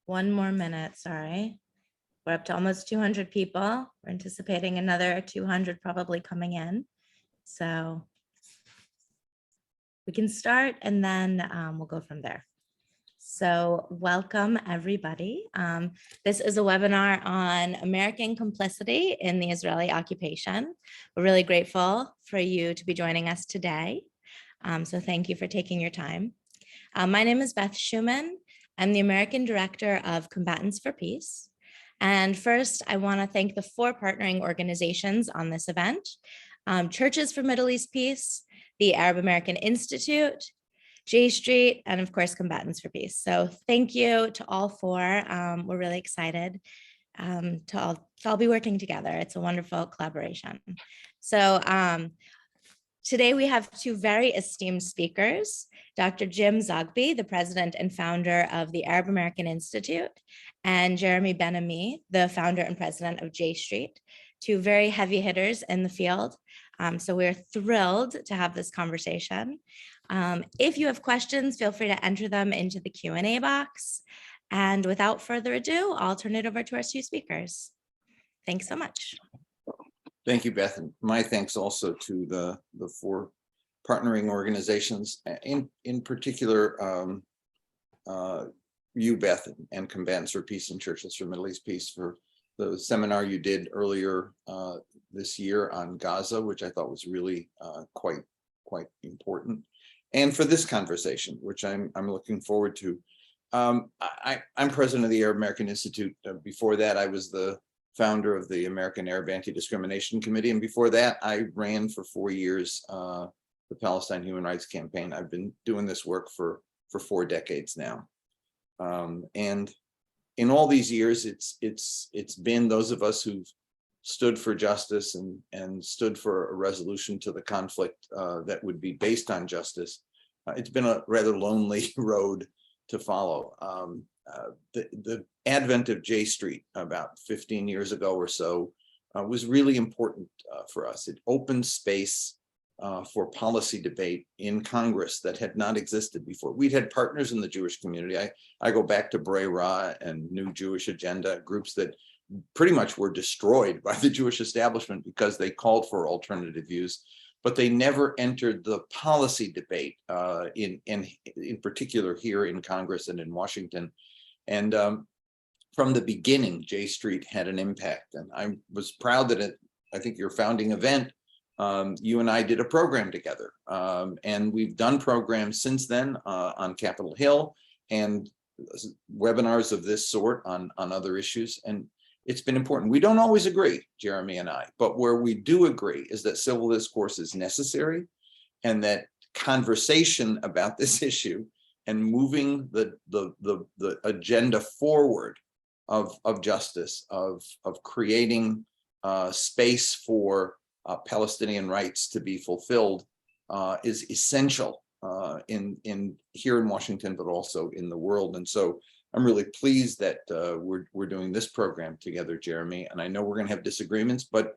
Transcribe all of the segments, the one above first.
one more minute, sorry. We're up to almost 200 people. We're anticipating another 200 probably coming in. So we can start and then we'll go from there. So welcome everybody. This is a webinar on American complicity in the Israeli occupation. We're really grateful for you to be joining us today. So thank you for taking your time. My name is Beth Schuman. I'm the American Director of Combatants for Peace. And first, I want to thank the 4 partnering organizations on this event: Churches for Middle East Peace, the Arab American Institute, J Street, and of course, Combatants for Peace. So thank you to all 4. We're really excited to all be working together. It's a wonderful collaboration. So today we have 2 very esteemed speakers, Dr. Jim Zogby, the president and founder of the Arab American Institute, and Jeremy Ben-Ami, the founder and president of J Street, 2 very heavy hitters in the field. So we're thrilled to have this conversation. If you have questions, feel free to enter them into the Q&A box. And without further ado, I'll turn it over to our 2 speakers. Thanks so much. Thank you, Beth. And my thanks also to the 4 partnering organizations, in particular, you, Beth, and Combatants for Peace and Churches for Middle East Peace for the seminar you did earlier this year on Gaza, which I thought was really quite important, and for this conversation, which I'm looking forward to. I'm president of the Arab American Institute. Before that, I was the founder of the American Arab Anti-Discrimination Committee, and before that, I ran for 4 years the Palestine Human Rights Campaign. I've been doing this work for 4 decades now, and in all these years, it's been those of us who've stood for justice and stood for a resolution to the conflict that would be based on justice. It's been a rather lonely road to follow. The advent of J Street about 15 years ago or so was really important for us. It opened space for policy debate in Congress that had not existed before. We'd had partners in the Jewish community. I go back to Brei Ra and New Jewish Agenda, groups that pretty much were destroyed by the Jewish establishment because they called for alternative views, but they never entered the policy debate, in particular here in Congress and in Washington. And from the beginning, J Street had an impact. And I was proud that I think your founding event, you and I did a program together. And we've done programs since then on Capitol Hill and webinars of this sort on other issues. And it's been important. We don't always agree, Jeremy and I, but where we do agree is that civil discourse is necessary and that conversation about this issue and moving the agenda forward of justice, of creating space for Palestinian rights to be fulfilled is essential in here in Washington, but also in the world. And so I'm really pleased that we're doing this program together, Jeremy. And I know we're going to have disagreements, but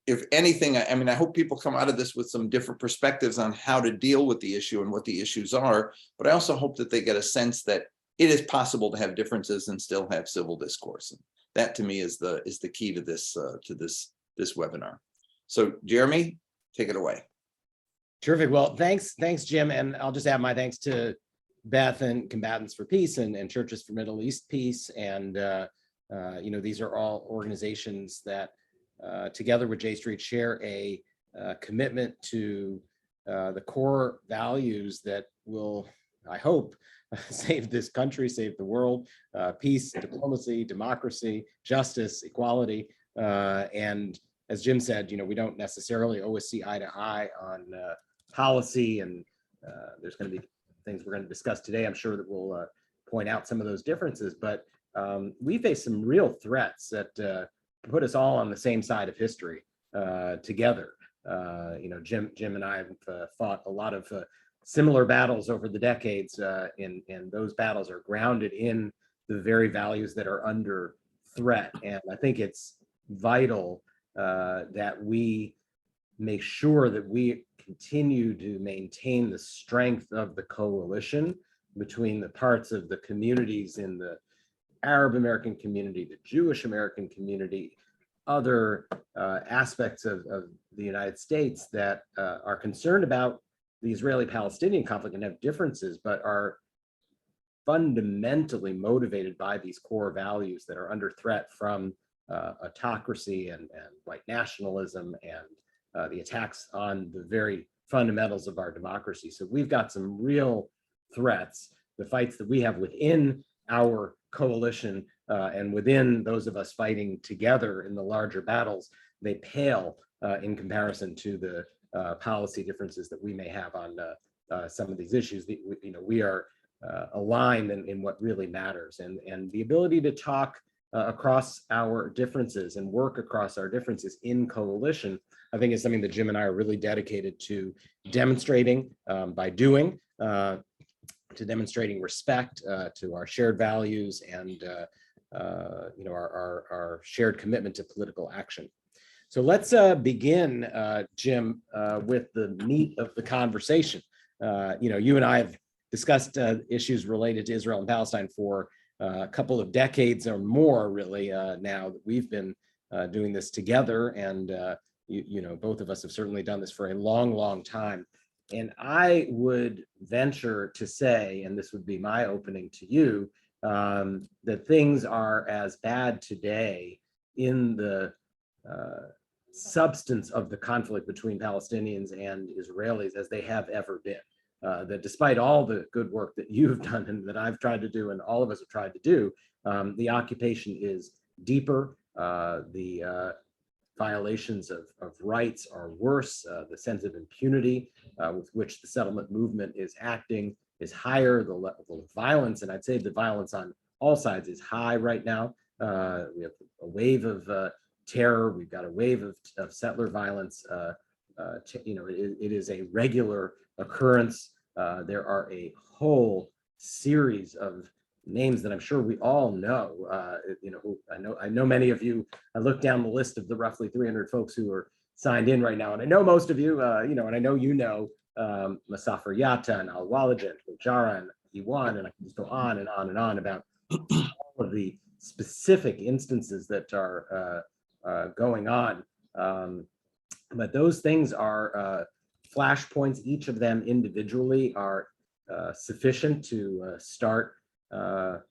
if anything, I mean, I hope people come out of this with some different perspectives on how to deal with the issue and what the issues are. But I also hope that they get a sense that it is possible to have differences and still have civil discourse. And that, to me, is the key to this webinar. So, Jeremy, take it away. Terrific. Well, thanks, Jim. And I'll just add my thanks to Beth and Combatants for Peace and Churches for Middle East Peace. And, these are all organizations that together with J Street share a commitment to the core values that will, I hope, save this country, save the world: peace, diplomacy, democracy, justice, equality. And as Jim said, we don't necessarily always see eye to eye on policy, and there's going to be things we're going to discuss today, I'm sure, that will point out some of those differences. But we face some real threats that put us all on the same side of history together. Jim and I have fought a lot of similar battles over the decades, and those battles are grounded in the very values that are under threat. And I think it's vital that we make sure that we continue to maintain the strength of the coalition between the parts of the communities in the Arab American community, the Jewish American community, other aspects of the United States that are concerned about the Israeli-Palestinian conflict and have differences, but are fundamentally motivated by these core values that are under threat from autocracy and white nationalism and the attacks on the very fundamentals of our democracy. So we've got some real threats. The fights that we have within our coalition and within those of us fighting together in the larger battles, they pale in comparison to the policy differences that we may have on some of these issues. We are aligned in what really matters, and the ability to talk across our differences and work across our differences in coalition, I think is something that Jim and I are really dedicated to demonstrating by doing, to demonstrating respect to our shared values and our shared commitment to political action. So let's begin, Jim, with the meat of the conversation. You and I have discussed issues related to Israel and Palestine for a couple of decades or more, really, now that we've been doing this together. And, both of us have certainly done this for a long, long time. And I would venture to say, and this would be my opening to you, that things are as bad today in the substance of the conflict between Palestinians and Israelis as they have ever been. That despite all the good work that you've done and that I've tried to do and all of us have tried to do, the occupation is deeper. The violations of rights are worse. The sense of impunity with which the settlement movement is acting is higher. The level of violence, and I'd say the violence on all sides is high right now. We have a wave of terror. We've got a wave of settler violence. It is a regular occurrence. There are a whole series of names that I'm sure we all know. I know many of you. I looked down the list of the roughly 300 folks who are signed in right now, and I know most of you. And I know Masafer Yatta and Al Walaja and Jara and Iwan, and I can just go on and on and on about all of the specific instances that are going on. But those things are flashpoints. Each of them individually are sufficient to start a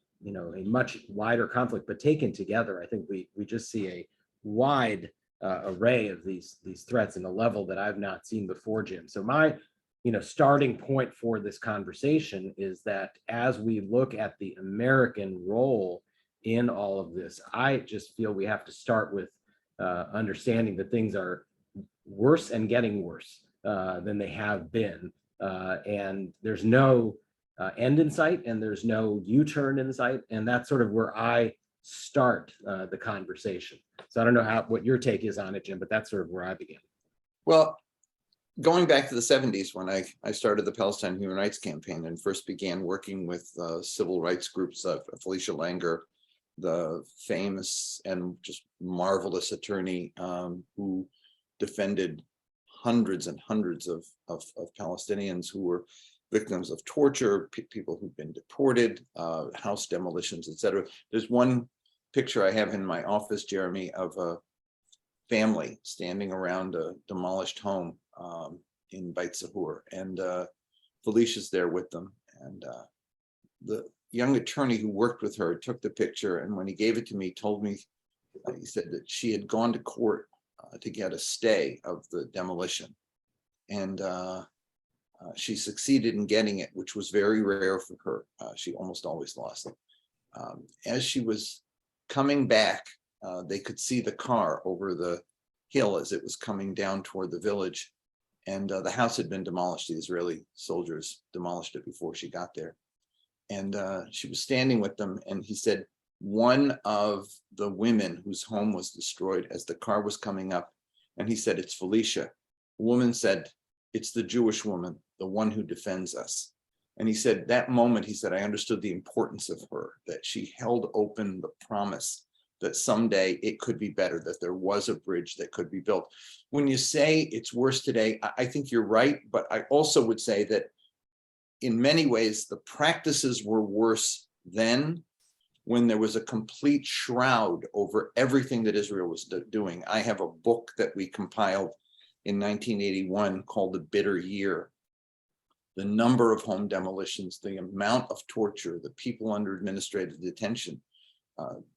much wider conflict, but taken together, I think we just see a wide array of these threats in a level that I've not seen before, Jim. So my starting point for this conversation is that as we look at the American role in all of this, I just feel we have to start with understanding that things are worse and getting worse than they have been. And there's no end in sight, and there's no U-turn in sight. And that's sort of where I start the conversation. So I don't know what your take is on it, Jim, but that's sort of where I begin. Well, going back to the 70s, when I started the Palestine Human Rights Campaign and first began working with civil rights groups, Felicia Langer, the famous and just marvelous attorney who defended hundreds and hundreds of Palestinians who were victims of torture, people who've been deported, house demolitions, etc. There's one picture I have in my office, Jeremy, of a family standing around a demolished home in Beit Sahur, and Felicia's there with them. And the young attorney who worked with her took the picture, and when he gave it to me, told me, he said that she had gone to court to get a stay of the demolition. And she succeeded in getting it, which was very rare for her. She almost always lost it. As she was coming back, they could see the car over the hill as it was coming down toward the village. And the house had been demolished. The Israeli soldiers demolished it before she got there. And she was standing with them, and he said, one of the women whose home was destroyed as the car was coming up, and he said, it's Felicia. The woman said, it's the Jewish woman, the one who defends us. And he said, that moment, he said, I understood the importance of her, that she held open the promise that someday it could be better, that there was a bridge that could be built. When you say it's worse today, I think you're right, but I also would say that in many ways, the practices were worse then. when there was a complete shroud over everything that Israel was doing. I have a book that we compiled in 1981 called The Bitter Year. The number of home demolitions, the amount of torture, the people under administrative detention.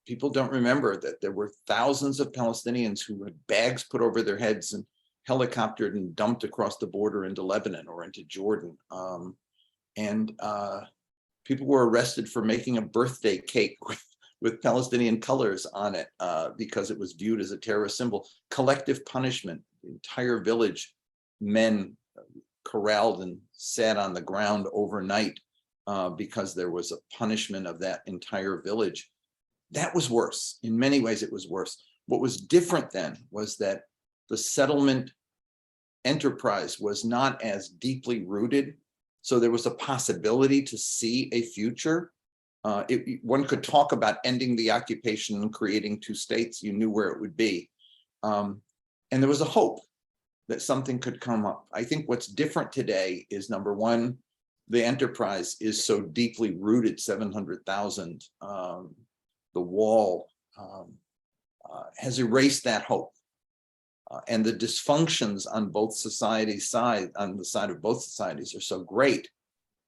People don't remember that there were thousands of Palestinians who had bags put over their heads and helicoptered and dumped across the border into Lebanon or into Jordan. People were arrested for making a birthday cake with Palestinian colors on it because it was viewed as a terrorist symbol. Collective punishment, the entire village, men corralled and sat on the ground overnight because there was a punishment of that entire village. That was worse. In many ways, it was worse. What was different then was that the settlement enterprise was not as deeply rooted. So there was a possibility to see a future. One could talk about ending the occupation and creating two states. You knew where it would be. And there was a hope that something could come up. I think what's different today is, number one, the enterprise is so deeply rooted, 700,000. The wall has erased that hope. And the dysfunctions on both societies' side, on the side of both societies, are so great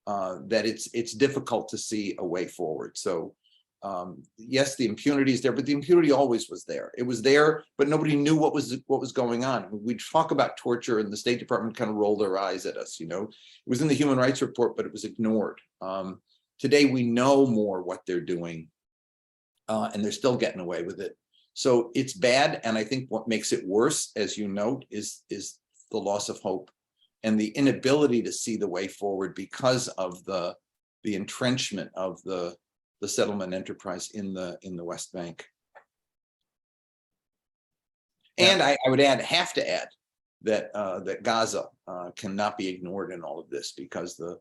that it's difficult to see a way forward. So yes, the impunity is there, but the impunity always was there. It was there, but nobody knew what was going on. We'd talk about torture, and the State Department kind of rolled their eyes at us. You know, it was in the Human Rights Report, but it was ignored. Today, we know more what they're doing, and they're still getting away with it. So it's bad, and I think what makes it worse, as you note, is the loss of hope and the inability to see the way forward because of the entrenchment of the settlement enterprise in the West Bank. And I would have to add that Gaza cannot be ignored in all of this, because the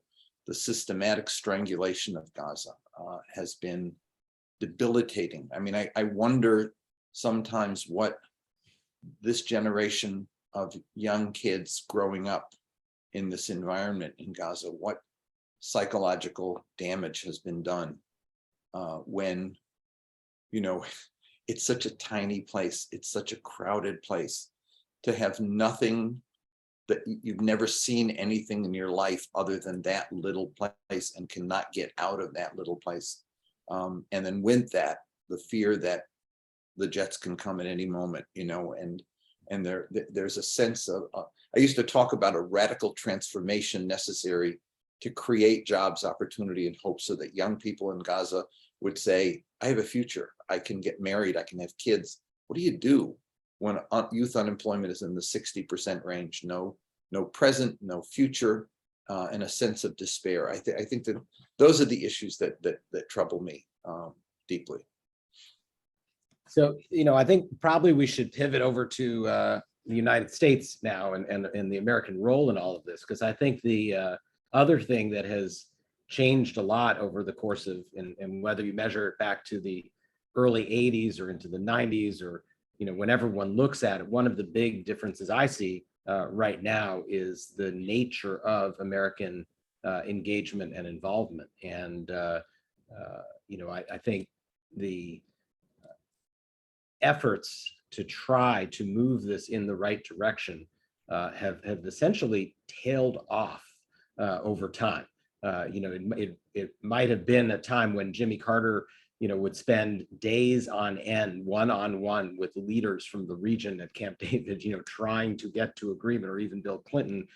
systematic strangulation of Gaza has been debilitating. I mean, I wonder sometimes what this generation of young kids growing up in this environment in Gaza, what psychological damage has been done when, you know, it's such a tiny place, it's such a crowded place, to have nothing, that you've never seen anything in your life other than that little place and cannot get out of that little place. And then with that, the fear that the jets can come at any moment, you know, and there's a sense of, I used to talk about a radical transformation necessary to create jobs, opportunity, and hope, so that young people in Gaza would say, I have a future, I can get married, I can have kids. What do you do when youth unemployment is in the 60% range? No present, no future, and a sense of despair. I think that those are the issues that trouble me deeply. So, you know, I think probably we should pivot over to the United States now and the American role in all of this, because I think the other thing that has changed a lot over the course of, and whether you measure it back to the early 80s or into the 90s, or, you know, whenever one looks at it, one of the big differences I see right now is the nature of American engagement and involvement. And, you know, I think the efforts to try to move this in the right direction have essentially tailed off over time. You know, it might have been a time when Jimmy Carter, you know, would spend days on end, one-on-one with leaders from the region at Camp David, you know, trying to get to agreement, or even Bill Clinton,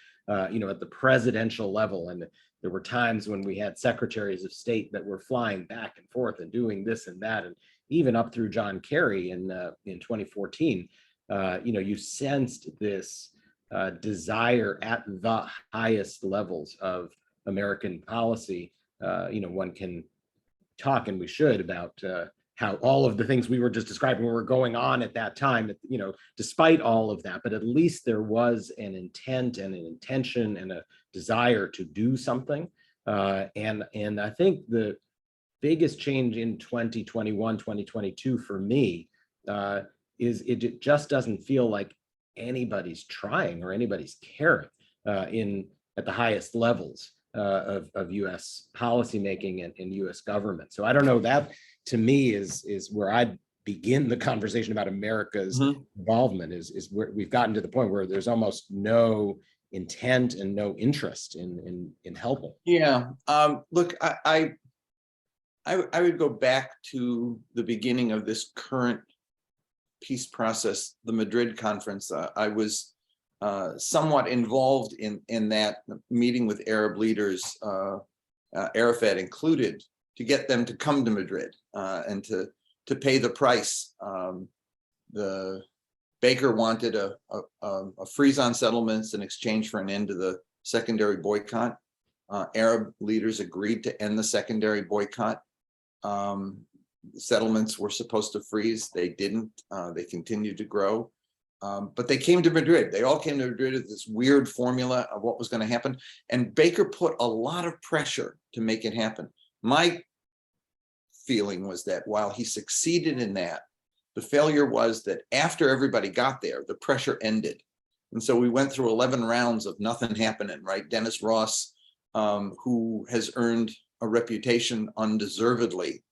you know, at the presidential level. And there were times when we had secretaries of state that were flying back and forth and doing this and that, and even up through John Kerry in 2014. You know, you sensed this desire at the highest levels of American policy. You know, one can talk, and we should, about how all of the things we were just describing were going on at that time, you know, despite all of that. But at least there was an intent and an intention and a desire to do something. And I think the biggest change in 2021, 2022 for me is it just doesn't feel like anybody's trying or anybody's caring at the highest levels. of U.S. policymaking and U.S. government. So I don't know, that to me is where I begin the conversation about America's involvement, is where we've gotten to the point where there's almost no intent and no interest in helping. Yeah. Look, I would go back to the beginning of this current peace process, the Madrid conference. I was somewhat involved in that meeting with Arab leaders, Arafat included, to get them to come to Madrid and to pay the price. The Baker wanted a freeze on settlements in exchange for an end to the secondary boycott. Arab leaders agreed to end the secondary boycott. Settlements were supposed to freeze. They didn't. They continued to grow. But they came to Madrid. They all came to Madrid with this weird formula of what was going to happen. And Baker put a lot of pressure to make it happen. My feeling was that while he succeeded in that, the failure was that after everybody got there, the pressure ended. And so we went through 11 rounds of nothing happening, right? Dennis Ross, who has earned a reputation undeservedly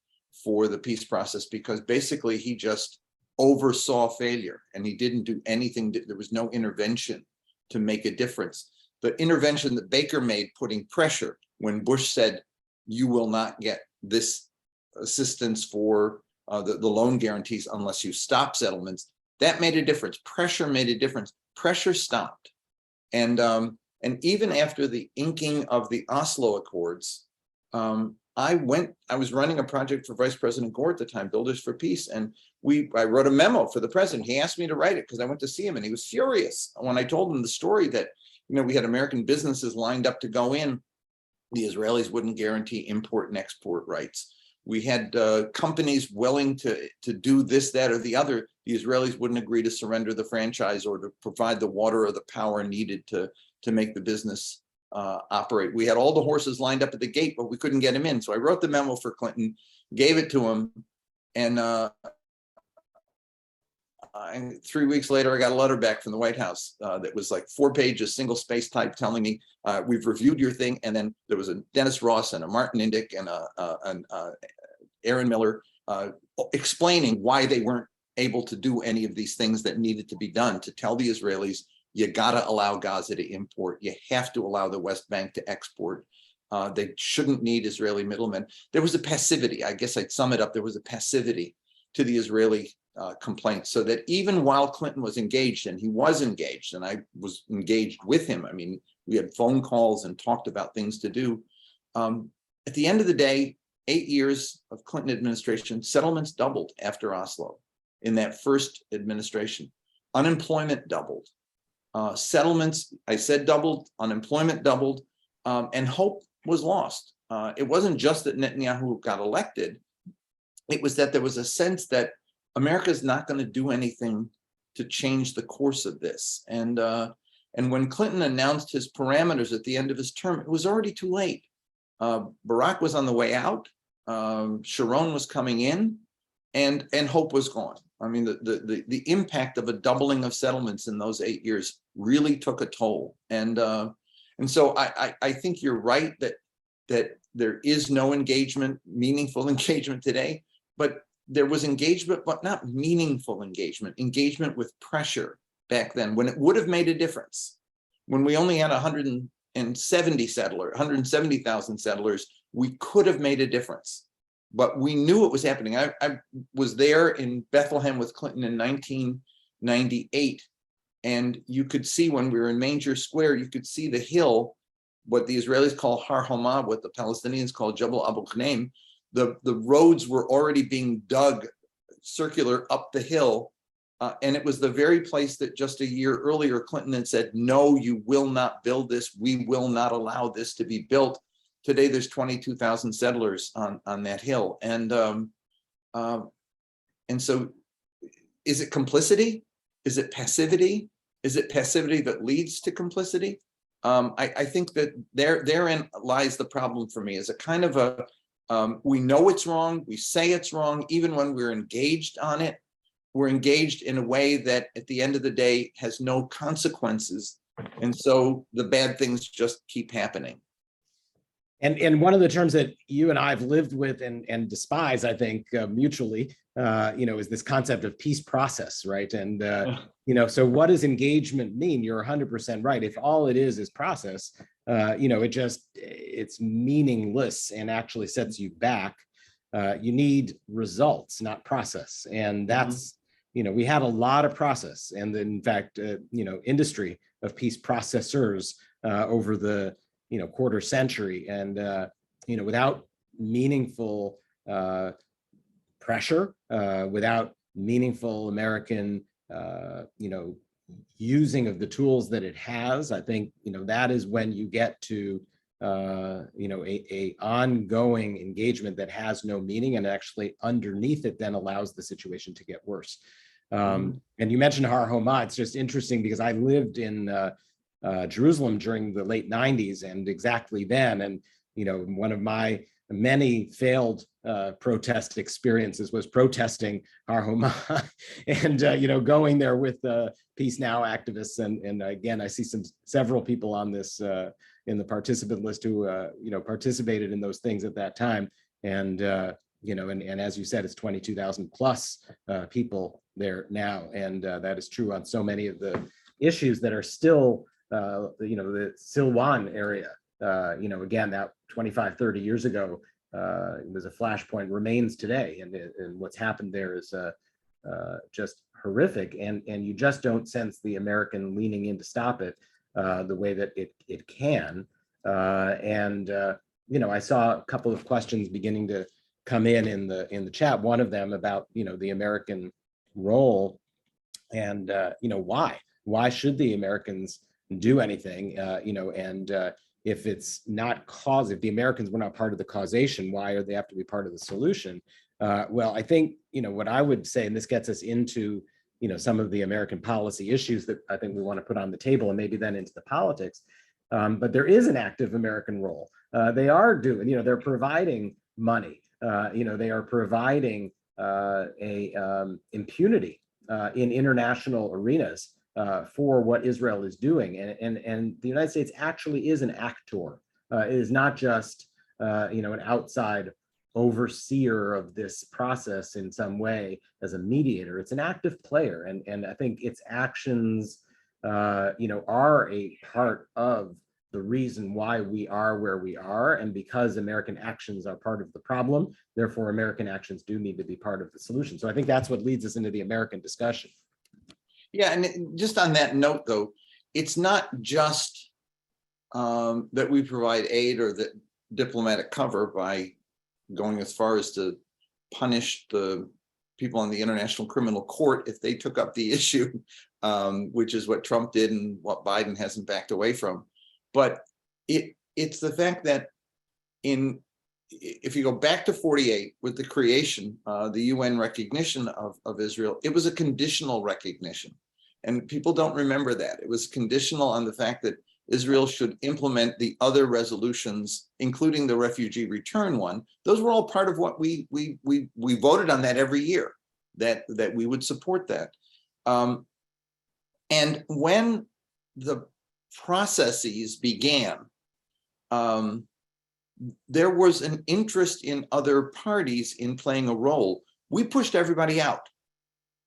for the peace process, because basically he just oversaw failure and he didn't do anything. There was no intervention to make a difference. The intervention that Baker made, putting pressure when Bush said, you will not get this assistance for the loan guarantees unless you stop settlements, that made a difference. Pressure made a difference. Pressure stopped. And even after the inking of the Oslo Accords, I was running a project for Vice President Gore at the time, Builders for Peace, and I wrote a memo for the president. He asked me to write it because I went to see him, and he was furious when I told him the story that, we had American businesses lined up to go in. The Israelis wouldn't guarantee import and export rights. We had companies willing to do this, that, or the other. The Israelis wouldn't agree to surrender the franchise or to provide the water or the power needed to make the business operate. We had all the horses lined up at the gate, but we couldn't get him in. So I wrote the memo for Clinton, gave it to him, and 3 weeks later, I got a letter back from the White House that was like 4 pages, single space type, telling me we've reviewed your thing. And then there was a Dennis Ross and a Martin Indyk and an Aaron Miller explaining why they weren't able to do any of these things that needed to be done, to tell the Israelis, you got to allow Gaza to import. You have to allow the West Bank to export. They shouldn't need Israeli middlemen. There was a passivity. I guess I'd sum it up. There was a passivity to the Israeli complaints, so that even while Clinton was engaged, and he was engaged, and I was engaged with him, I mean, we had phone calls and talked about things to do. At the end of the day, 8 years of Clinton administration, settlements doubled after Oslo in that first administration. Unemployment doubled. Settlements, I said, doubled. Unemployment doubled. And hope was lost. It wasn't just that Netanyahu got elected. It was that there was a sense that America is not going to do anything to change the course of this. And when Clinton announced his parameters at the end of his term, it was already too late. Barack was on the way out. Sharon was coming in, and hope was gone. I mean, the impact of a doubling of settlements in those 8 years really took a toll. And so I think you're right that there is no engagement, meaningful engagement today, but there was engagement, but not meaningful engagement with pressure back then, when it would have made a difference. When we only had 170,000 settlers, we could have made a difference. But we knew it was happening. I was there in Bethlehem with Clinton in 1998, and you could see, when we were in Manger Square, you could see the hill, what the Israelis call Har Homa, what the Palestinians call Jabal Abu Ghneim. The roads were already being dug circular up the hill, and it was the very place that just a year earlier Clinton had said, no, you will not build this. We will not allow this to be built. Today, there's 22,000 settlers on that hill. And so is it complicity? Is it passivity? Is it passivity that leads to complicity? I think that therein lies the problem for me, is a kind of a, we know it's wrong, we say it's wrong, even when we're engaged on it, we're engaged in a way that at the end of the day has no consequences. And so the bad things just keep happening. And one of the terms that you and I have lived with and despise, I think, mutually, is this concept of peace process, right? And so what does engagement mean? You're 100% right. If all it is process, it's meaningless and actually sets you back. You need results, not process, and that's we had a lot of process, and in fact, industry of peace processors over the quarter century, and without meaningful pressure, without meaningful American using of the tools that it has, I think that is when you get to a ongoing engagement that has no meaning, and actually underneath it then allows the situation to get worse. And you mentioned Har Homa. It's just interesting because I lived in Jerusalem during the late 90s, and exactly then, and one of my many failed protest experiences was protesting Har Homa, and going there with Peace Now activists, and again, I see several people on this in the participant list who participated in those things at that time, and and as you said, it's 22,000 plus people there now, and that is true on so many of the issues that are still the Silwan area, again, that 25, 30 years ago was a flashpoint, remains today. And what's happened there is just horrific. And you just don't sense the American leaning in to stop it the way that it can. I saw a couple of questions beginning to come in the chat, one of them about, the American role, and, why should the Americans do anything, if it's not if the Americans were not part of the causation, why do they have to be part of the solution? Well, I think, what I would say, and this gets us into, some of the American policy issues that I think we want to put on the table, and maybe then into the politics. But there is an active American role. They are doing, they're providing money. They are providing impunity in international arenas for what Israel is doing, and the United States actually is an actor. It is not just an outside overseer of this process in some way as a mediator. It's an active player, and I think its actions are a part of the reason why we are where we are, and because American actions are part of the problem, therefore American actions do need to be part of the solution. So I think that's what leads us into the American discussion. Yeah, and just on that note, though, it's not just that we provide aid or the diplomatic cover by going as far as to punish the people on the International Criminal Court if they took up the issue, which is what Trump did and what Biden hasn't backed away from. But it's the fact that if you go back to 48 with the creation, the UN recognition of Israel, it was a conditional recognition. And people don't remember that. It was conditional on the fact that Israel should implement the other resolutions, including the refugee return one. Those were all part of what we voted on that every year, that we would support that. And when the processes began, there was an interest in other parties in playing a role. We pushed everybody out.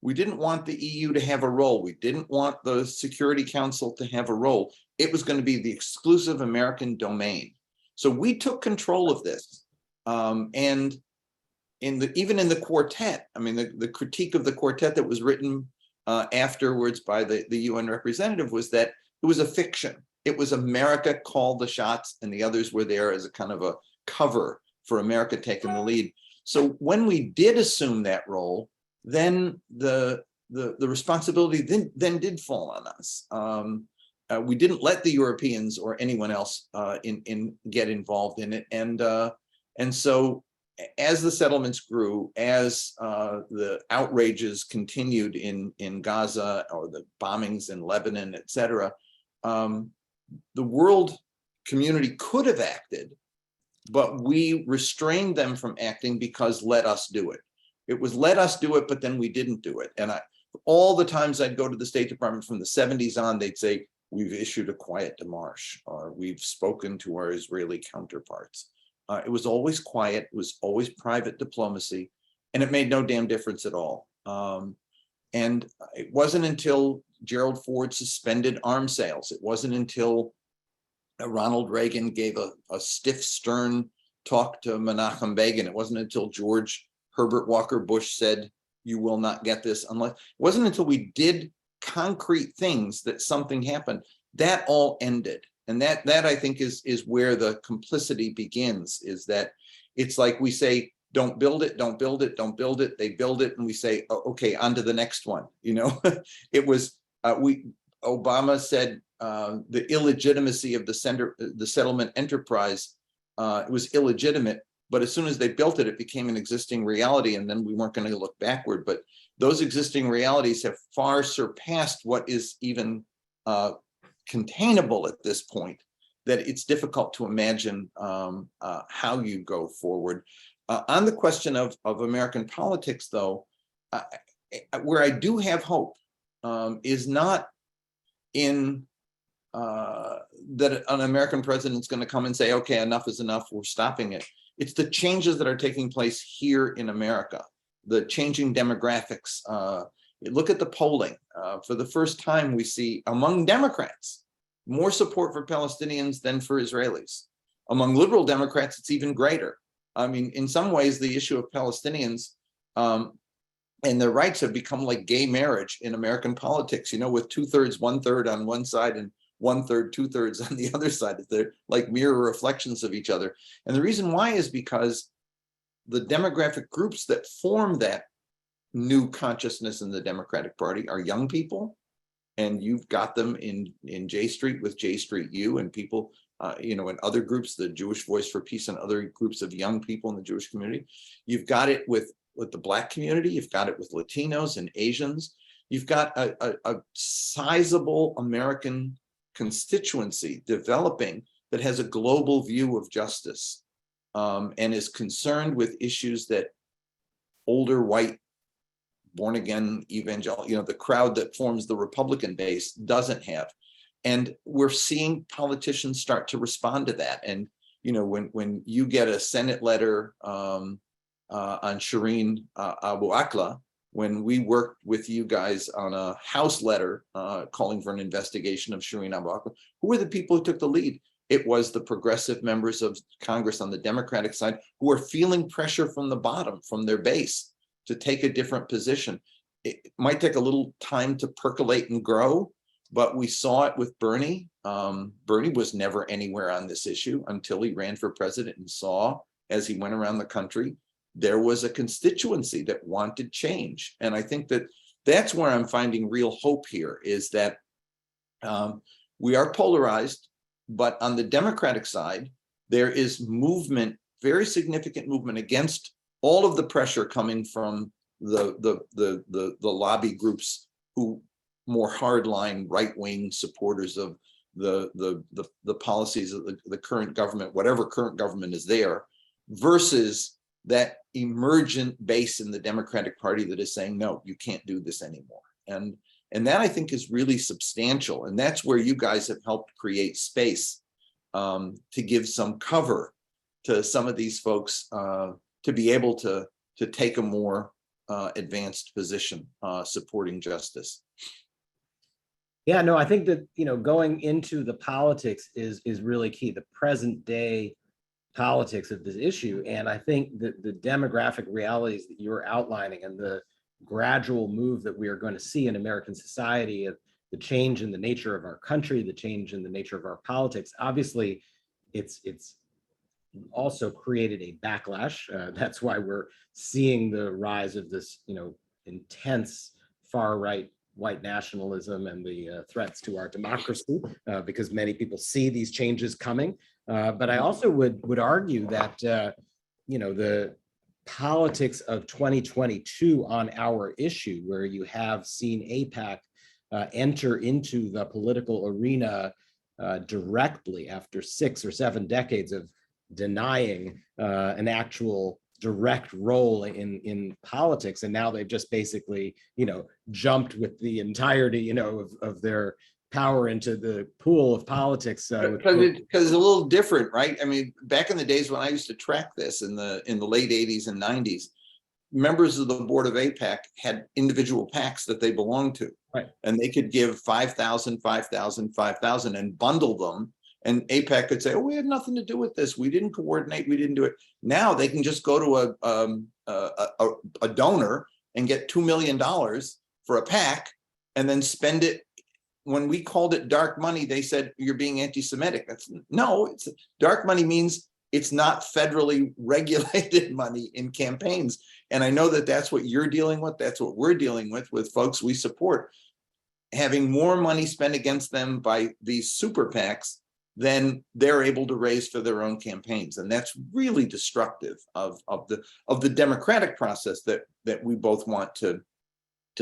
We didn't want the EU to have a role. We didn't want the Security Council to have a role. It was going to be the exclusive American domain. So we took control of this. And even in the quartet, I mean, the critique of the quartet that was written afterwards by the UN representative was that it was a fiction. It was America called the shots, and the others were there as a kind of a cover for America taking the lead. So when we did assume that role, then the responsibility then did fall on us. We didn't let the Europeans or anyone else get involved in it, and so as the settlements grew, as the outrages continued in Gaza, or the bombings in Lebanon, etc., the world community could have acted, but we restrained them from acting because let us do it. It was let us do it, but then we didn't do it. And all the times I'd go to the State Department from the 70s on, they'd say, we've issued a quiet demarche, or we've spoken to our Israeli counterparts. It was always quiet, it was always private diplomacy, and it made no damn difference at all. And it wasn't until Gerald Ford suspended arms sales, it wasn't until Ronald Reagan gave a stiff, stern talk to Menachem Begin, it wasn't until George Herbert Walker Bush said, "You will not get this unless," it wasn't until we did concrete things that something happened. That all ended. And that I think is where the complicity begins, is that it's like we say, don't build it, don't build it, don't build it. They build it and we say, oh, okay, on to the next one. You know, it was, Obama said the illegitimacy of the settlement enterprise, it was illegitimate. But as soon as they built it, it became an existing reality, and then we weren't going to look backward. But those existing realities have far surpassed what is even containable at this point, that it's difficult to imagine how you go forward. On the question of American politics, though, where I do have hope is not in that an American president's going to come and say, okay, enough is enough, we're stopping it. It's the changes that are taking place here in America, the changing demographics. Look at the polling. For the first time, we see among Democrats more support for Palestinians than for Israelis. Among liberal Democrats, it's even greater. I mean, in some ways, the issue of Palestinians and their rights have become like gay marriage in American politics, you know, with 2/3, 1/3 on one side and 1/3, 2/3 on the other side. They're like mirror reflections of each other. And the reason why is because the demographic groups that form that new consciousness in the Democratic Party are young people. And you've got them in J Street with J Street U, and people, you know, and other groups, the Jewish Voice for Peace and other groups of young people in the Jewish community. You've got it with the Black community. You've got it with Latinos and Asians. You've got a sizable American constituency developing that has a global view of justice and is concerned with issues that older white born-again evangelical, you know, the crowd that forms the Republican base doesn't have. And we're seeing politicians start to respond to that. And, you know, when you get a Senate letter on Shireen Abu Akleh, when we worked with you guys on a House letter calling for an investigation of Shireen Abu Akleh, who were the people who took the lead? It was the progressive members of Congress on the Democratic side who are feeling pressure from the bottom, from their base, to take a different position. It might take a little time to percolate and grow, but we saw it with Bernie. Bernie was never anywhere on this issue until he ran for president and saw, as he went around the country, there was a constituency that wanted change. And I think that that's where I'm finding real hope here, is that we are polarized, but on the Democratic side, there is movement, very significant movement against all of the pressure coming from the lobby groups who more hardline right-wing supporters of the policies of the current government, whatever current government is there, versus that emergent base in the Democratic Party that is saying, no, you can't do this anymore. And that I think is really substantial. And that's where you guys have helped create space to give some cover to some of these folks to be able to take a more advanced position supporting justice. Yeah, no, I think that, you know, going into the politics is really key, the present day politics of this issue. And I think that the demographic realities that you're outlining and the gradual move that we are going to see in American society, of the change in the nature of our country, the change in the nature of our politics, obviously it's also created a backlash. That's why we're seeing the rise of this, you know, intense far right white nationalism and the threats to our democracy, because many people see these changes coming. But I also would argue that, you know, the politics of 2022 on our issue, where you have seen AIPAC enter into the political arena directly after 6 or 7 decades of denying an actual direct role in politics, and now they've just basically, you know, jumped with the entirety, you know, of their power into the pool of politics. Because it's a little different, right? I mean, back in the days when I used to track this in the late 80s and 90s, members of the board of AIPAC had individual PACs that they belonged to. Right. And they could give 5,000, 5,000, 5,000 and bundle them. And AIPAC could say, oh, we had nothing to do with this. We didn't coordinate. We didn't do it. Now they can just go to a donor and get $2 million for a PAC and then spend it. When we called it dark money, they said, you're being anti-Semitic. It's dark money means it's not federally regulated money in campaigns. And I know that that's what you're dealing with. That's what we're dealing with folks we support. Having more money spent against them by these super PACs than they're able to raise for their own campaigns. And that's really destructive of the democratic process that we both want to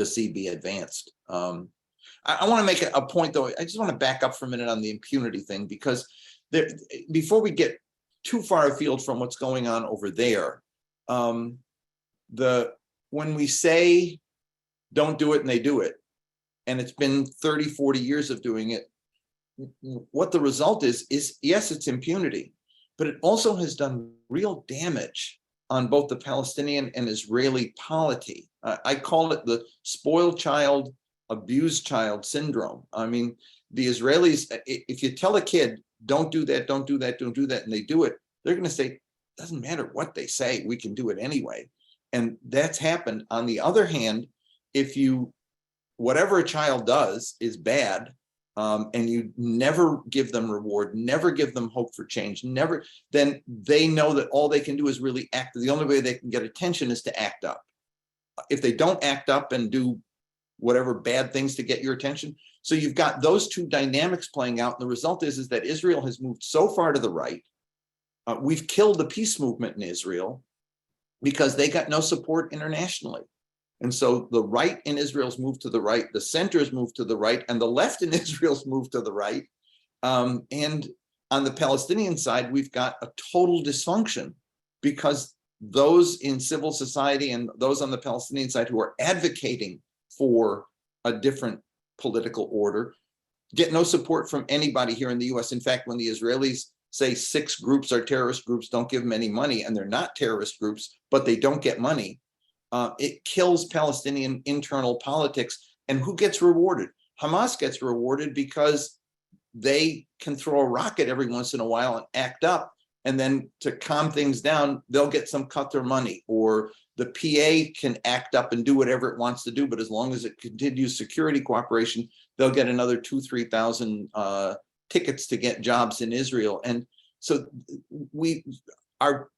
see be advanced. I want to make a point, though. I just want to back up for a minute on the impunity thing, because before we get too far afield from what's going on over there, when we say don't do it and they do it, and it's been 30, 40 years of doing it, what the result is yes, it's impunity, but it also has done real damage on both the Palestinian and Israeli polity. I call it the spoiled child, abused child syndrome. I mean, the Israelis, if you tell a kid, don't do that, don't do that, don't do that, and they do it, they're going to say, doesn't matter what they say, we can do it anyway. And that's happened. On the other hand, if whatever a child does is bad, and you never give them reward, never give them hope for change, then they know that all they can do is really act. The only way they can get attention is to act up. If they don't act up and do whatever bad things to get your attention. So you've got those two dynamics playing out. And the result is that Israel has moved so far to the right. We've killed the peace movement in Israel because they got no support internationally. And so the right in Israel's moved to the right, the center has moved to the right, and the left in Israel's moved to the right. And on the Palestinian side, we've got a total dysfunction because those in civil society and those on the Palestinian side who are advocating for a different political order get no support from anybody here in the US. In fact, when the Israelis say 6 groups are terrorist groups, don't give them any money, and they're not terrorist groups, but they don't get money, it kills Palestinian internal politics. And who gets rewarded? Hamas gets rewarded because they can throw a rocket every once in a while and act up. And then to calm things down, they'll get some cut their money, or the PA can act up and do whatever it wants to do. But as long as it continues security cooperation, they'll get another 2,000-3,000 tickets to get jobs in Israel. And so our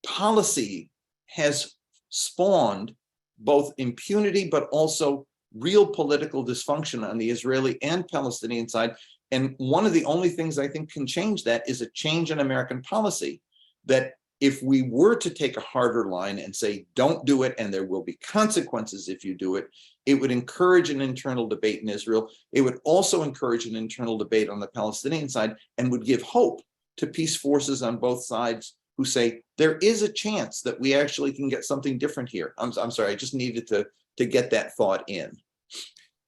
policy has spawned both impunity, but also real political dysfunction on the Israeli and Palestinian side. And one of the only things I think can change that is a change in American policy, that if we were to take a harder line and say, don't do it, and there will be consequences if you do it, it would encourage an internal debate in Israel. It would also encourage an internal debate on the Palestinian side and would give hope to peace forces on both sides who say, there is a chance that we actually can get something different here. I'm sorry, I just needed to get that thought in.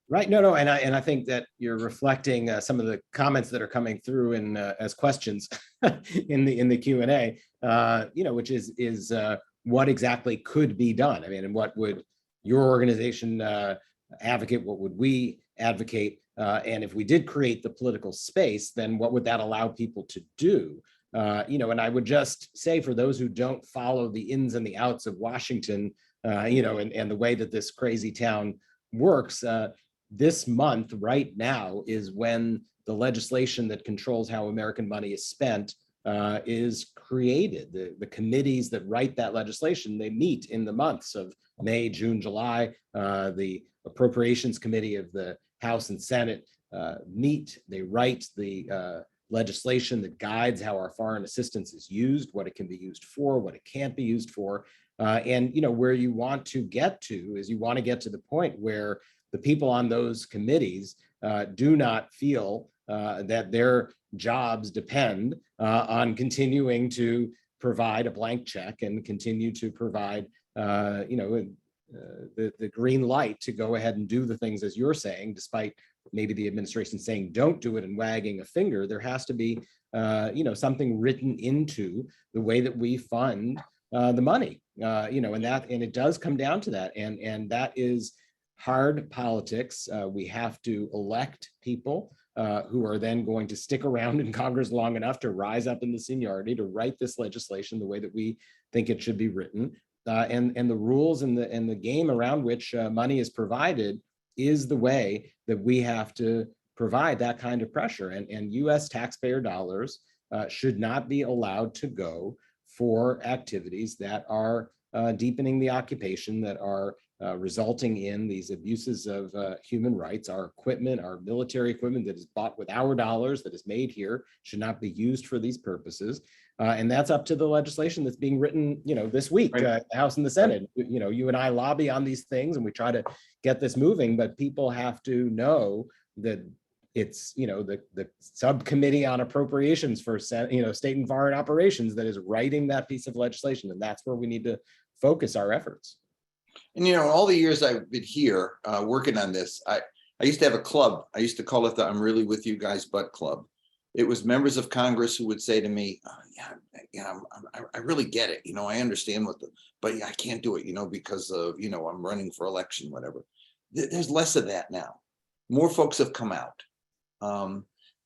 Right. No. And I think that you're reflecting some of the comments that are coming through in as questions in the Q&A, which is what exactly could be done. I mean, and what would your organization advocate? What would we advocate? And if we did create the political space, then what would that allow people to do? And I would just say, for those who don't follow the ins and the outs of Washington, and the way that this crazy town works, this month right now is when the legislation that controls how American money is spent is created. The committees that write that legislation, they meet in the months of May, June, July. The Appropriations Committee of the House and Senate meet. They write the legislation that guides how our foreign assistance is used, what it can be used for, what it can't be used for. And where you want to get to is you want to get to the point where the people on those committees do not feel that their jobs depend on continuing to provide a blank check and continue to provide, the green light to go ahead and do the things as you're saying, despite maybe the administration saying don't do it and wagging a finger. There has to be something written into the way that we fund the money, and it does come down to that, and that is hard politics. We have to elect people who are then going to stick around in Congress long enough to rise up in the seniority to write this legislation the way that we think it should be written. And the rules and the game around which money is provided is the way that we have to provide that kind of pressure. And US taxpayer dollars should not be allowed to go for activities that are deepening the occupation, that are resulting in these abuses of human rights. Our equipment, our military equipment that is bought with our dollars, that is made here, should not be used for these purposes. And that's up to the legislation that's being written, this week, Right. the House and the Senate. You and I lobby on these things and we try to get this moving, but people have to know that it's, the subcommittee on appropriations for, state and foreign operations that is writing that piece of legislation. And that's where we need to focus our efforts. And all the years I've been here working on this, I used to have a club. I used to call it the "I'm really with you guys" but club. It was members of Congress who would say to me, I really get it. I understand but I can't do it, because of, I'm running for election, whatever. There's less of that now. More folks have come out.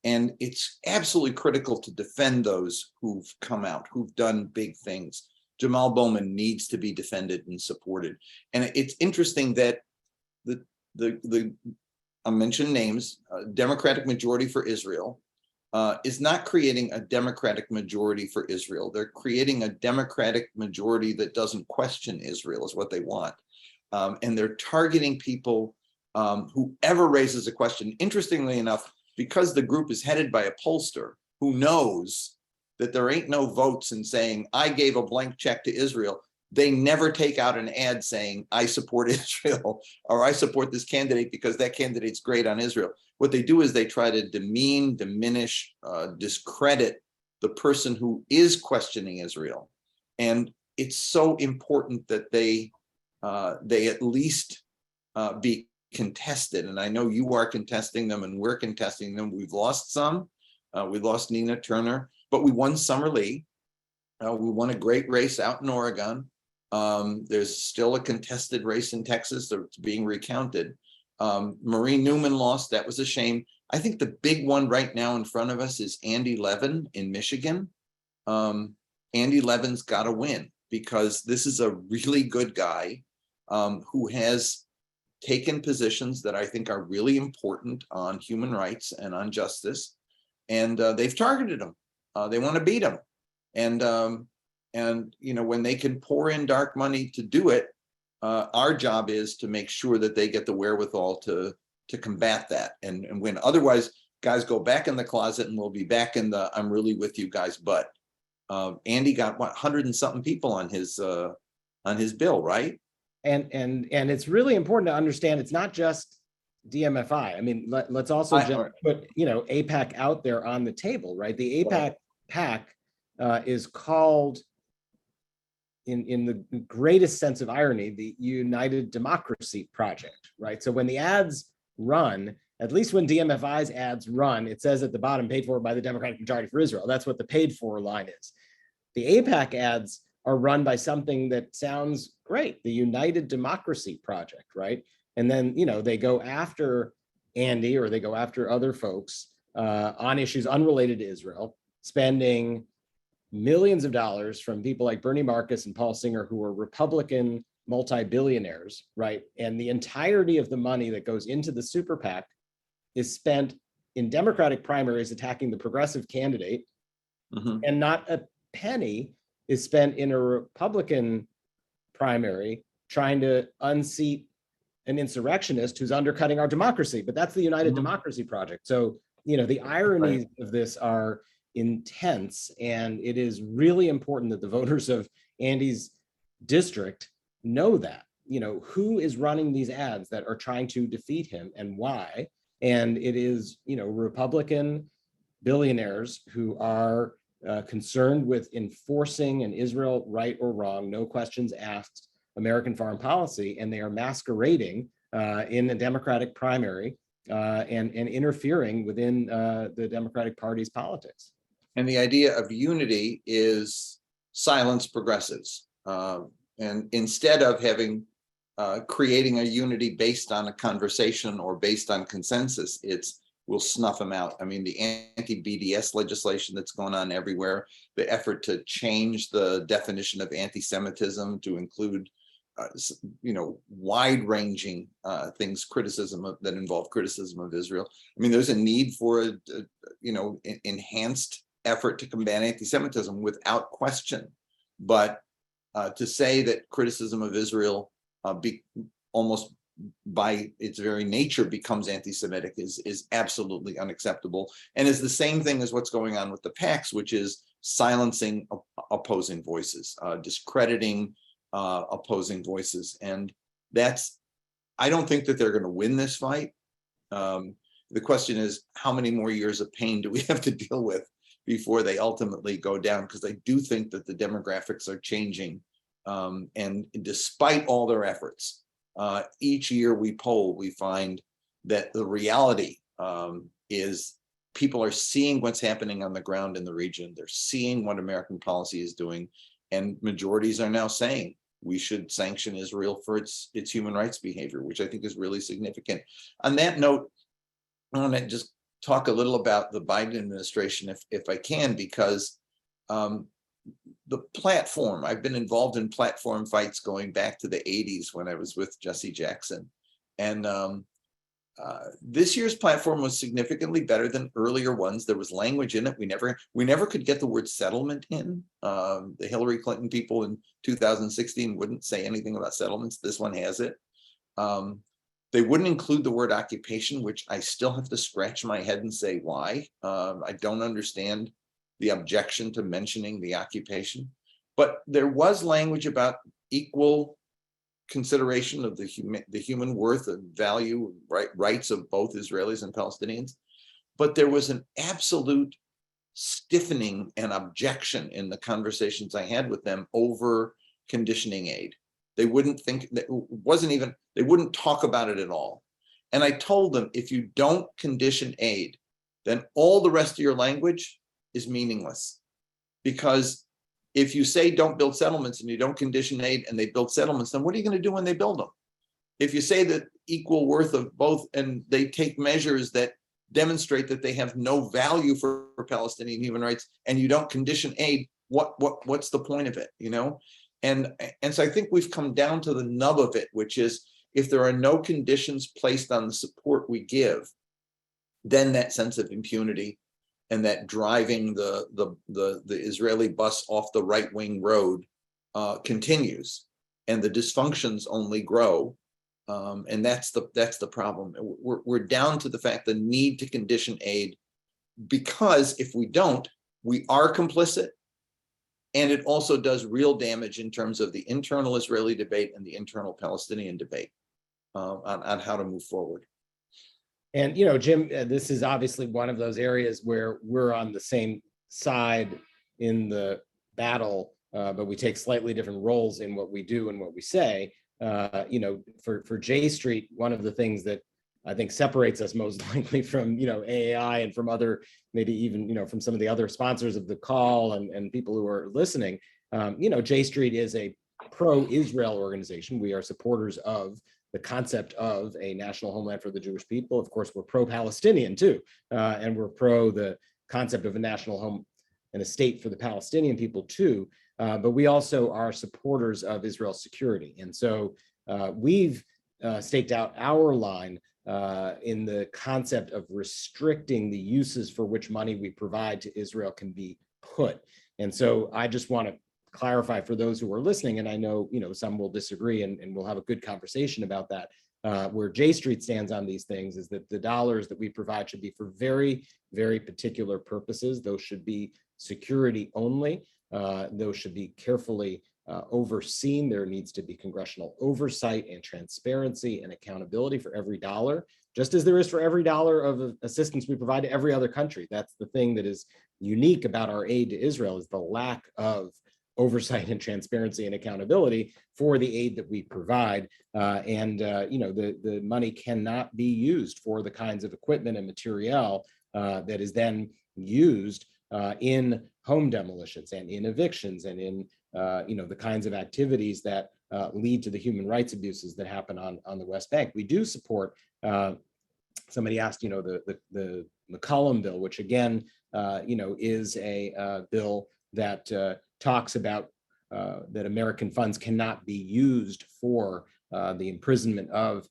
And it's absolutely critical to defend those who've come out, who've done big things. Jamal Bowman needs to be defended and supported. And it's interesting that I'll mention names, Democratic majority for Israel is not creating a Democratic majority for Israel. They're creating a Democratic majority that doesn't question Israel is what they want. And they're targeting people whoever raises a question. Interestingly enough, because the group is headed by a pollster who knows that there ain't no votes in saying, I gave a blank check to Israel, they never take out an ad saying, I support Israel, or I support this candidate because that candidate's great on Israel. What they do is they try to demean, diminish, discredit the person who is questioning Israel. And it's so important that they at least be contested. And I know you are contesting them and we're contesting them. We've lost some. We lost Nina Turner, but we won Summer Lee. We won a great race out in Oregon. There's still a contested race in Texas that's being recounted. Marie Newman lost. That was a shame. I think the big one right now in front of us is Andy Levin in Michigan. Andy Levin's got to win because this is a really good guy who has taken positions that I think are really important on human rights and on justice. And they've targeted him. They want to beat him. And when they can pour in dark money to do it, our job is to make sure that they get the wherewithal to combat that and win. Otherwise, guys go back in the closet and we'll be back in the I'm really with you guys. But Andy got 100 and something people on his bill, right? And it's really important to understand it's not just DMFI. I mean, let's also just put AIPAC out there on the table, right? The AIPAC PAC is called, in the greatest sense of irony, the United Democracy Project, right? So when the ads run, at least when DMFI's ads run, it says at the bottom, paid for by the Democratic Majority for Israel. That's what the paid for line is. The AIPAC ads are run by something that sounds great, the United Democracy Project, right? And then, they go after Andy or they go after other folks on issues unrelated to Israel, spending millions of dollars from people like Bernie Marcus and Paul Singer, who are Republican multi-billionaires, right? And the entirety of the money that goes into the super PAC is spent in Democratic primaries attacking the progressive candidate, and not a penny is spent in a Republican primary trying to unseat an insurrectionist who's undercutting our democracy. But that's the United Democracy Project. So, the ironies of this are intense, and it is really important that the voters of Andy's district know that, who is running these ads that are trying to defeat him and why. And it is, Republican billionaires who are concerned with enforcing an Israel right or wrong, no questions asked American foreign policy, and they are masquerading in a Democratic primary and interfering within the Democratic Party's politics. And the idea of unity is silence progressives. And instead of having creating a unity based on a conversation or based on consensus, it's we'll snuff them out. I mean, the anti-BDS legislation that's going on everywhere, the effort to change the definition of anti-Semitism to include, wide-ranging things, that involve criticism of Israel. I mean, there's a need for a enhanced effort to combat anti-Semitism without question. But to say that criticism of Israel almost by its very nature becomes anti-Semitic is absolutely unacceptable, and is the same thing as what's going on with the PACs, which is silencing opposing voices, discrediting opposing voices. And I don't think that they're going to win this fight. The question is, how many more years of pain do we have to deal with before they ultimately go down? Because I do think that the demographics are changing. And despite all their efforts, each year we poll, we find that the reality is people are seeing what's happening on the ground in the region. They're seeing what American policy is doing, and majorities are now saying we should sanction Israel for its human rights behavior, which I think is really significant. On that note, I want to just talk a little about the Biden administration, if I can, because the platform, I've been involved in platform fights going back to the 80s when I was with Jesse Jackson. And this year's platform was significantly better than earlier ones. There was language in it. We never could get the word settlement in. The Hillary Clinton people in 2016 wouldn't say anything about settlements. This one has it. They wouldn't include the word occupation, which I still have to scratch my head and say why. I don't understand the objection to mentioning the occupation, but there was language about equal consideration of the human worth and value, rights of both Israelis and Palestinians. But there was an absolute stiffening and objection in the conversations I had with them over conditioning aid. They wouldn't think that they wouldn't talk about it at all. And I told them, if you don't condition aid, then all the rest of your language is meaningless. Because if you say don't build settlements and you don't condition aid and they build settlements, then what are you going to do when they build them? If you say that equal worth of both and they take measures that demonstrate that they have no value for Palestinian human rights and you don't condition aid, what's the point of it, And so I think we've come down to the nub of it, which is if there are no conditions placed on the support we give, then that sense of impunity and that driving the Israeli bus off the right-wing road continues, and the dysfunctions only grow, and that's the problem. We're down to the fact the need to condition aid, because if we don't, we are complicit, and it also does real damage in terms of the internal Israeli debate and the internal Palestinian debate on how to move forward. And, Jim, this is obviously one of those areas where we're on the same side in the battle, but we take slightly different roles in what we do and what we say. For J Street, one of the things that I think separates us most likely from, AAI and from other, maybe even, from some of the other sponsors of the call and people who are listening, J Street is a pro-Israel organization. We are supporters of the concept of a national homeland for the Jewish people. Of course, we're pro-Palestinian too, and we're pro the concept of a national home and a state for the Palestinian people too. But we also are supporters of Israel's security. And so we've staked out our line in the concept of restricting the uses for which money we provide to Israel can be put. And so I just want to clarify for those who are listening, and I know some will disagree, and we'll have a good conversation about that. Where J Street stands on these things is that the dollars that we provide should be for very, very particular purposes. Those should be security only. Those should be carefully overseen. There needs to be congressional oversight and transparency and accountability for every dollar, just as there is for every dollar of assistance we provide to every other country. That's the thing that is unique about our aid to Israel, is the lack of oversight and transparency and accountability for the aid that we provide. The money cannot be used for the kinds of equipment and materiel that is then used in home demolitions and in evictions and in the kinds of activities that lead to the human rights abuses that happen on the West Bank. We do support. Somebody asked, the McCollum bill, which again, is a bill that talks about that American funds cannot be used for the imprisonment of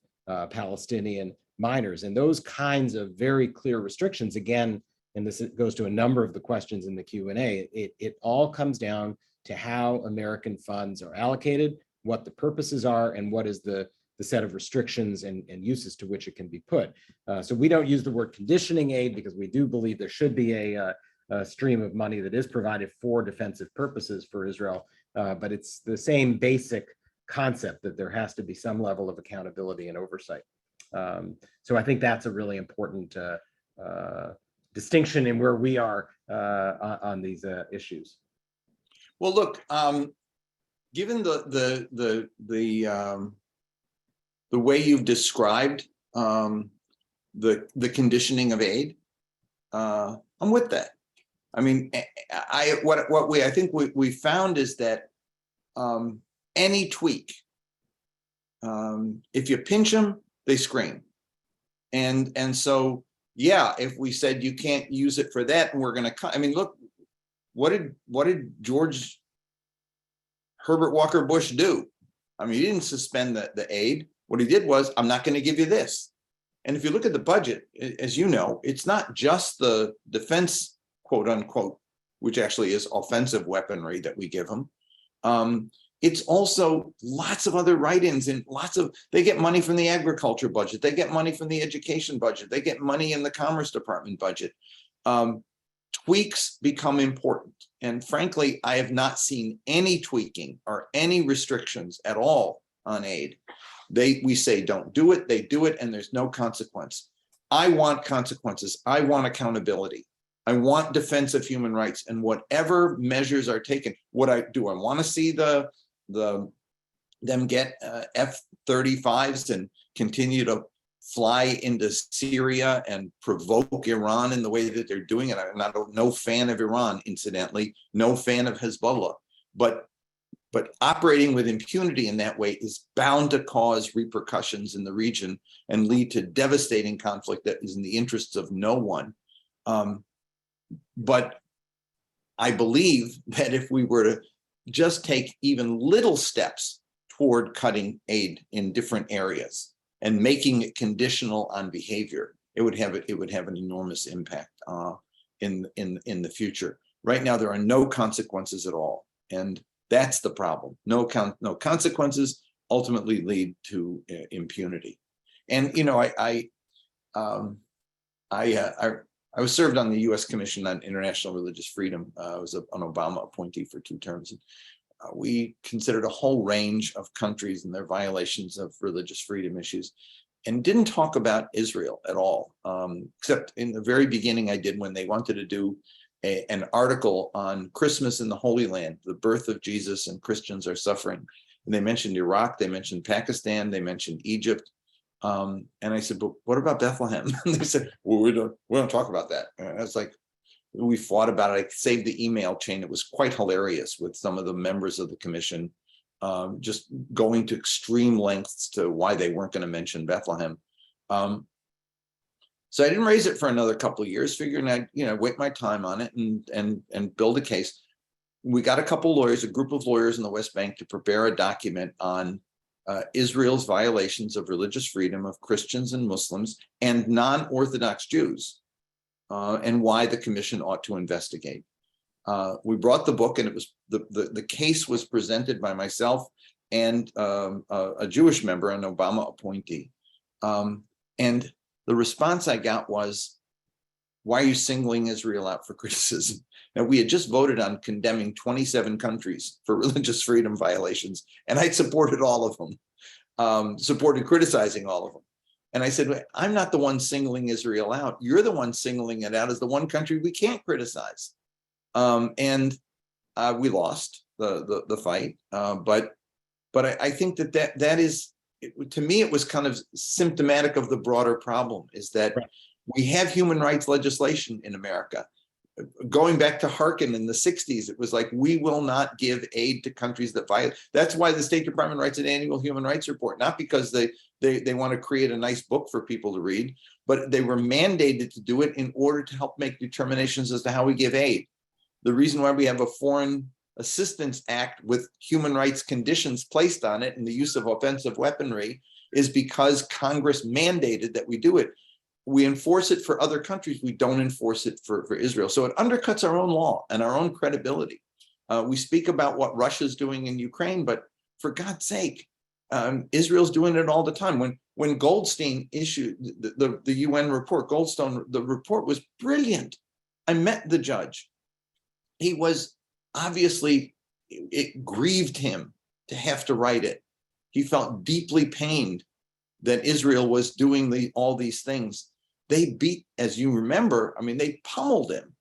Palestinian minors, and those kinds of very clear restrictions. Again, and this goes to a number of the questions in the Q&A. It all comes down to how American funds are allocated, what the purposes are, and what is the set of restrictions and uses to which it can be put. So we don't use the word conditioning aid because we do believe there should be a stream of money that is provided for defensive purposes for Israel, but it's the same basic concept that there has to be some level of accountability and oversight. So I think that's a really important distinction in where we are on these issues. Well, look, given the way you've described the conditioning of aid, I'm with that. I mean, I think we found is that any tweak, if you pinch them, they scream, and so yeah, if we said you can't use it for that, and we're going to cut. I mean, look, what did George Herbert Walker Bush do? I mean, he didn't suspend the aid. What he did was, I'm not going to give you this. And if you look at the budget, as you know, it's not just the defense, quote unquote, which actually is offensive weaponry that we give them. It's also lots of other write-ins and they get money from the agriculture budget. They get money from the education budget. They get money in the Commerce Department budget. Tweaks become important. And frankly, I have not seen any tweaking or any restrictions at all on aid. We say don't do it, they do it, and there's no consequence. I want consequences. I want accountability. I want defense of human rights, and whatever measures are taken. I want to see them get F-35s and continue to fly into Syria and provoke Iran in the way that they're doing it. I'm no fan of Iran, incidentally, no fan of Hezbollah, but operating with impunity in that way is bound to cause repercussions in the region and lead to devastating conflict that is in the interests of no one. But I believe that if we were to just take even little steps toward cutting aid in different areas and making it conditional on behavior, it would have an enormous impact in the future. Right now, there are no consequences at all, and that's the problem. No consequences ultimately lead to impunity. And I was served on the U.S. Commission on International Religious Freedom. I was an Obama appointee for 2 terms. We considered a whole range of countries and their violations of religious freedom issues, and didn't talk about Israel at all, except in the very beginning I did when they wanted to do an article on Christmas in the Holy Land, the birth of Jesus, and Christians are suffering. And they mentioned Iraq, they mentioned Pakistan, they mentioned Egypt. And I said, but what about Bethlehem? And they said, well, we don't talk about that. And I was like, we fought about it. I saved the email chain. It was quite hilarious with some of the members of the commission just going to extreme lengths to why they weren't going to mention Bethlehem. So I didn't raise it for another couple of years, figuring I'd wait my time on it and build a case. We got a couple of lawyers, a group of lawyers in the West Bank, to prepare a document on Israel's violations of religious freedom of Christians and Muslims and non-Orthodox Jews, and why the commission ought to investigate. We brought the book, and it was the case was presented by myself and a Jewish member, an Obama appointee, and the response I got was, why are you singling Israel out for criticism? Now, we had just voted on condemning 27 countries for religious freedom violations, and I supported all of them, supported criticizing all of them. And I said, I'm not the one singling Israel out. You're the one singling it out as the one country we can't criticize. And we lost. the fight. But I think that is, to me, it was kind of symptomatic of the broader problem, is that Right. we have human rights legislation in America. Going back to Harkin in the 60s, it was like, we will not give aid to countries that violate. That's why the State Department writes an annual human rights report, not because they want to create a nice book for people to read, but they were mandated to do it in order to help make determinations as to how we give aid. The reason why we have a Foreign Assistance Act with human rights conditions placed on it and the use of offensive weaponry is because Congress mandated that we do it. We enforce it for other countries. We don't enforce it for Israel. So it undercuts our own law and our own credibility. We speak about what Russia's doing in Ukraine, but for God's sake, Israel's doing it all the time. When Goldstein issued the UN report, the report was brilliant. I met the judge. He was obviously, it grieved him to have to write it. He felt deeply pained that Israel was doing all these things. They beat, as you remember, I mean, they pummeled him.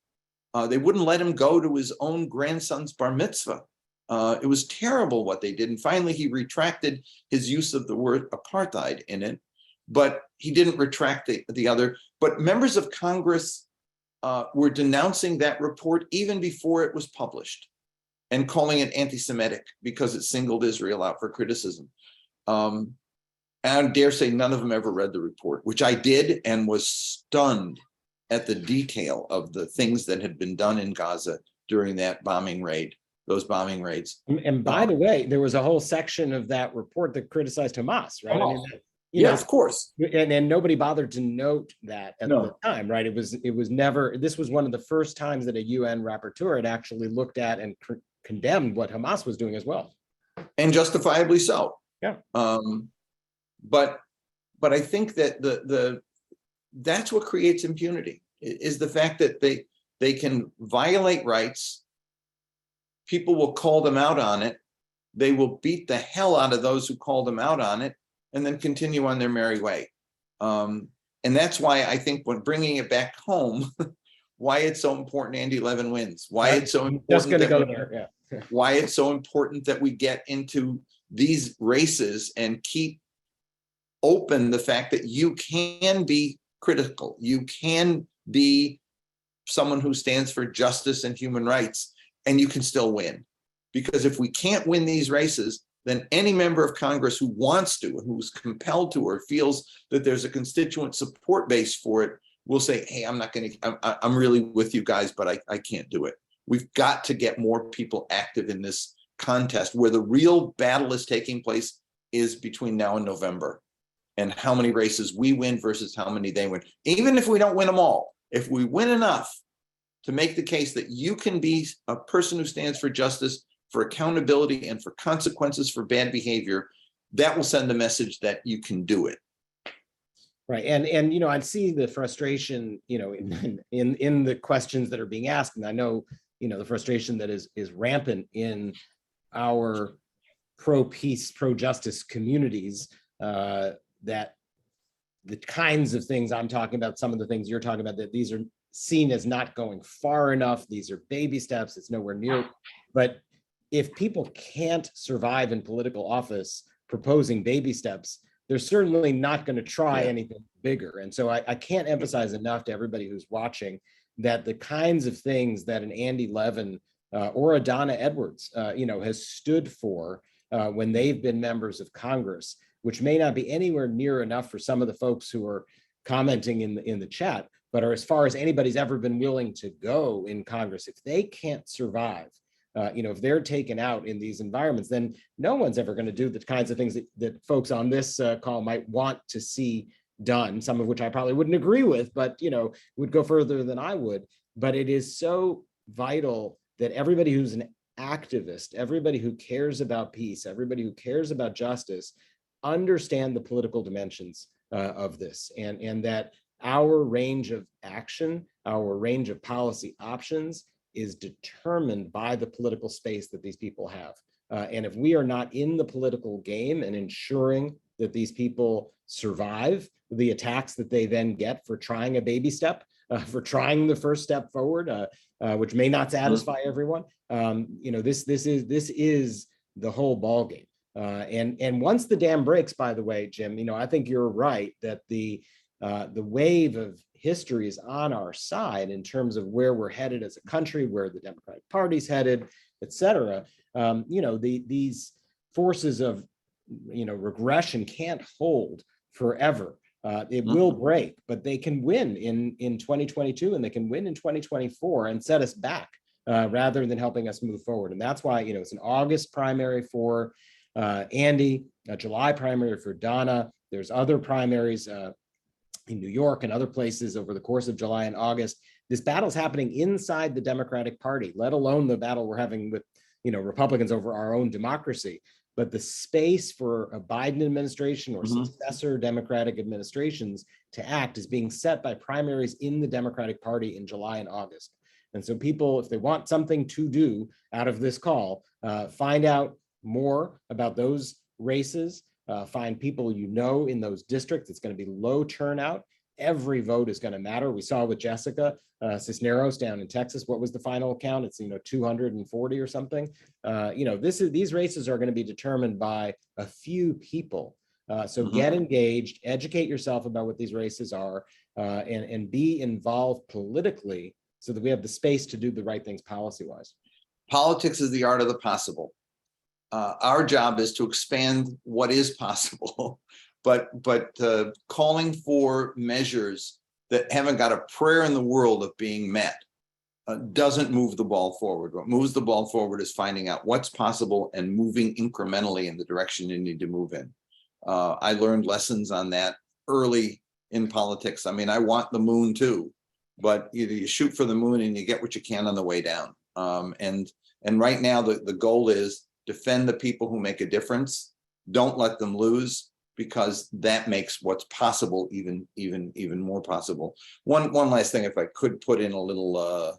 They wouldn't let him go to his own grandson's bar mitzvah. It was terrible what they did. And finally, he retracted his use of the word apartheid in it, but he didn't retract the other. But members of Congress were denouncing that report even before it was published and calling it anti-Semitic because it singled Israel out for criticism. And I dare say none of them ever read the report, which I did, and was stunned at the detail of the things that had been done in Gaza during that bombing raid, those bombing raids. And by the way, there was a whole section of that report that criticized Hamas, right? Oh, I mean, yeah, of course. And nobody bothered to note that at No. the time, right? It was never, this was one of the first times that a UN rapporteur had actually looked at and condemned what Hamas was doing as well. And justifiably so. Yeah. But I think that that's what creates impunity, is the fact that they can violate rights. People will call them out on it. They will beat the hell out of those who call them out on it, and then continue on their merry way. And that's why I think when bringing it back home, why it's so important Andy Levin wins, why it's so important. Just going to go there, yeah. Why it's so important that we get into these races and keep open the fact that you can be critical, you can be someone who stands for justice and human rights, and you can still win. Because if we can't win these races, then any member of Congress who wants to, who's compelled to, or feels that there's a constituent support base for it, will say, hey, I'm really with you guys, but I can't do it. We've got to get more people active in this contest, where the real battle is taking place is between now and November, and how many races we win versus how many they win. Even if we don't win them all, if we win enough to make the case that you can be a person who stands for justice, for accountability, and for consequences for bad behavior, that will send a message that you can do it. Right. And you know, I see the frustration, you know, in the questions that are being asked. And I know, you know, the frustration that is rampant in our pro-peace, pro-justice communities, that the kinds of things I'm talking about, some of the things you're talking about, that these are seen as not going far enough. These are baby steps. It's nowhere near. But if people can't survive in political office proposing baby steps, they're certainly not going to try anything bigger. And so I can't emphasize enough to everybody who's watching that the kinds of things that an Andy Levin or a Donna Edwards, you know, has stood for when they've been members of Congress, which may not be anywhere near enough for some of the folks who are commenting in the chat, but are as far as anybody's ever been willing to go in Congress. If they can't survive, you know, if they're taken out in these environments, then no one's ever going to do the kinds of things that folks on this call might want to see done, some of which I probably wouldn't agree with, but, you know, would go further than I would. But it is so vital that everybody who's an activist, everybody who cares about peace, everybody who cares about justice, understand the political dimensions of this, and that our range of action, our range of policy options is determined by the political space that these people have. And if we are not in the political game and ensuring that these people survive the attacks that they then get for trying a baby step, for trying the first step forward, which may not satisfy everyone. This is the whole ball game. And once the dam breaks, by the way, Jim, I think you're right that the wave of history is on our side in terms of where we're headed as a country, where the Democratic Party's headed, et cetera. These forces of regression can't hold forever. It will break, but they can win in 2022 and they can win in 2024 and set us back rather than helping us move forward. And that's why it's an August primary for Andy, a July primary for Donna. There's other primaries in New York and other places over the course of July and August. This battle's happening inside the Democratic Party, let alone the battle we're having with Republicans over our own democracy. But the space for a Biden administration or successor Democratic administrations to act is being set by primaries in the Democratic Party in July and August. And so people, if they want something to do out of this call, find out more about those races, find people in those districts. It's going to be low turnout. Every vote is going to matter. We saw with Jessica Cisneros down in Texas. What was the final count? It's 240 or something. These races are going to be determined by a few people. So get engaged, educate yourself about what these races are, and be involved politically so that we have the space to do the right things policy-wise. Politics is the art of the possible. Our job is to expand what is possible, but calling for measures that haven't got a prayer in the world of being met doesn't move the ball forward. What moves the ball forward is finding out what's possible and moving incrementally in the direction you need to move in. I learned lessons on that early in politics. I mean, I want the moon too, but you shoot for the moon and you get what you can on the way down. And right now the goal is defend the people who make a difference. Don't let them lose, because that makes what's possible even more possible. One last thing, if I could put in a little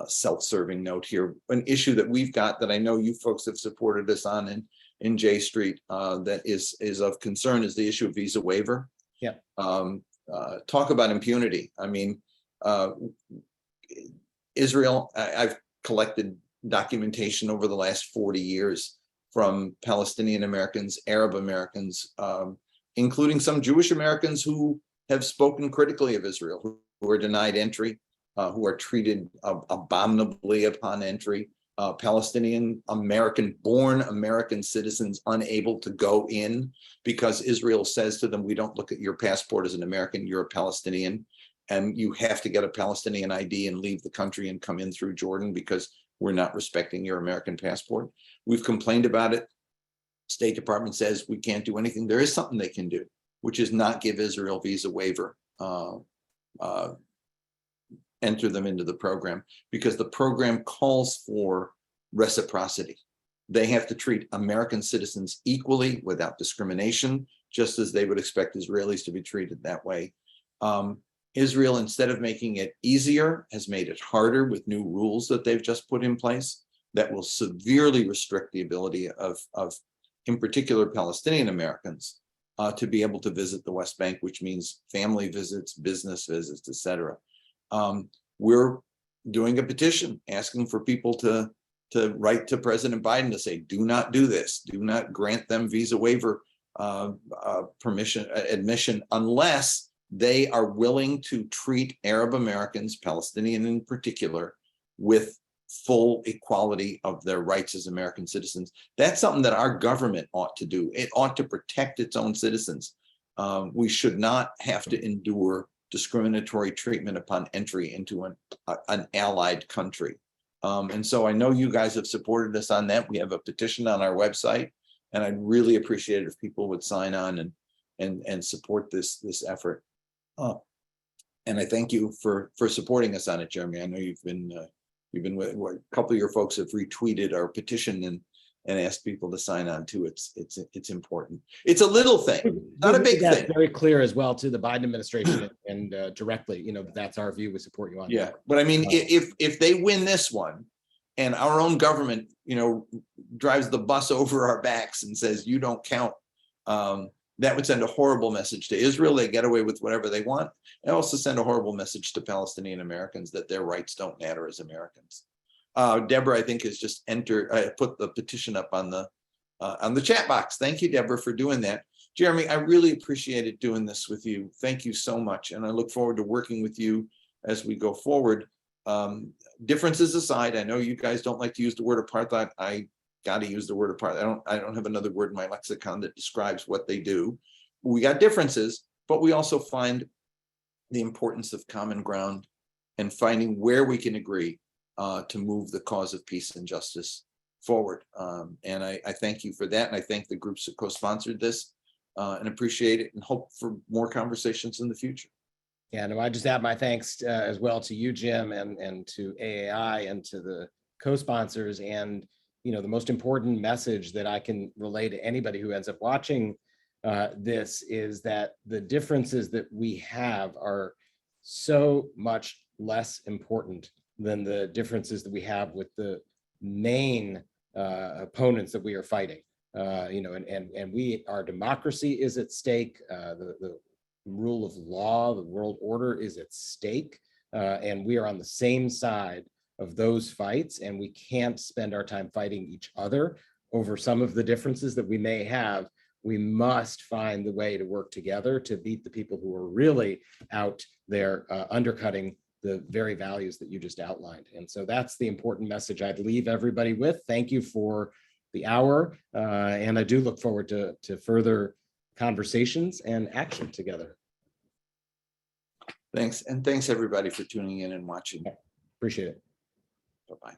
self-serving note here, an issue that we've got that I know you folks have supported us on in J Street that is of concern is the issue of visa waiver. Yeah. Talk about impunity. I mean, Israel, I've collected documentation over the last 40 years from Palestinian Americans, Arab Americans, including some Jewish Americans who have spoken critically of Israel, who are denied entry, who are treated abominably upon entry, Palestinian born American citizens unable to go in because Israel says to them, we don't look at your passport as an American, you're a Palestinian, and you have to get a Palestinian ID and leave the country and come in through Jordan because we're not respecting your American passport. We've complained about it. State Department says we can't do anything. There is something they can do, which is not give Israel visa waiver, enter them into the program, because the program calls for reciprocity. They have to treat American citizens equally without discrimination, just as they would expect Israelis to be treated that way. Israel, instead of making it easier, has made it harder with new rules that they've just put in place that will severely restrict the ability of in particular, Palestinian Americans to be able to visit the West Bank, which means family visits, business visits, et cetera. We're doing a petition asking for people to write to President Biden to say, do not do this, do not grant them visa waiver admission unless they are willing to treat Arab Americans, Palestinian in particular, with full equality of their rights as American citizens. That's something that our government ought to do. It ought to protect its own citizens. We should not have to endure discriminatory treatment upon entry into an allied country. And so I know you guys have supported us on that. We have a petition on our website, and I'd really appreciate it if people would sign on and support this effort. And I thank you for supporting us on it, Jeremy. I know you've been with a couple of your folks have retweeted our petition and asked people to sign on too. It's important. It's a little thing, not a big thing. Very clear as well to the Biden administration and directly, that's our view. We support you on Yeah, that. but I mean, if they win this one, and our own government, drives the bus over our backs and says you don't count, That would send a horrible message to Israel. They get away with whatever they want. And also send a horrible message to Palestinian Americans that their rights don't matter as Americans. Deborah, I think, has just put the petition up on the chat box. Thank you, Deborah, for doing that. Jeremy, I really appreciated doing this with you. Thank you so much. And I look forward to working with you as we go forward. Differences aside, I know you guys don't like to use the word apartheid. I got to use the word apartheid. I don't have another word in my lexicon that describes what they do. We got differences, but we also find the importance of common ground and finding where we can agree to move the cause of peace and justice forward. And I thank you for that. And I thank the groups that co-sponsored this and appreciate it and hope for more conversations in the future. Yeah, no, I just add my thanks as well to you, Jim, and to AAI and to the co-sponsors. And, you know, the most important message that I can relay to anybody who ends up watching this is that the differences that we have are so much less important than the differences that we have with the main opponents that we are fighting. You know, and our democracy is at stake. The rule of law, the world order is at stake, and we are on the same side of those fights, and we can't spend our time fighting each other over some of the differences that we may have. We must find the way to work together to beat the people who are really out there undercutting the very values that you just outlined. And so that's the important message I'd leave everybody with. Thank you for the hour, and I do look forward to further conversations and action together. Thanks. And thanks everybody for tuning in and watching. Appreciate it. Bye-bye.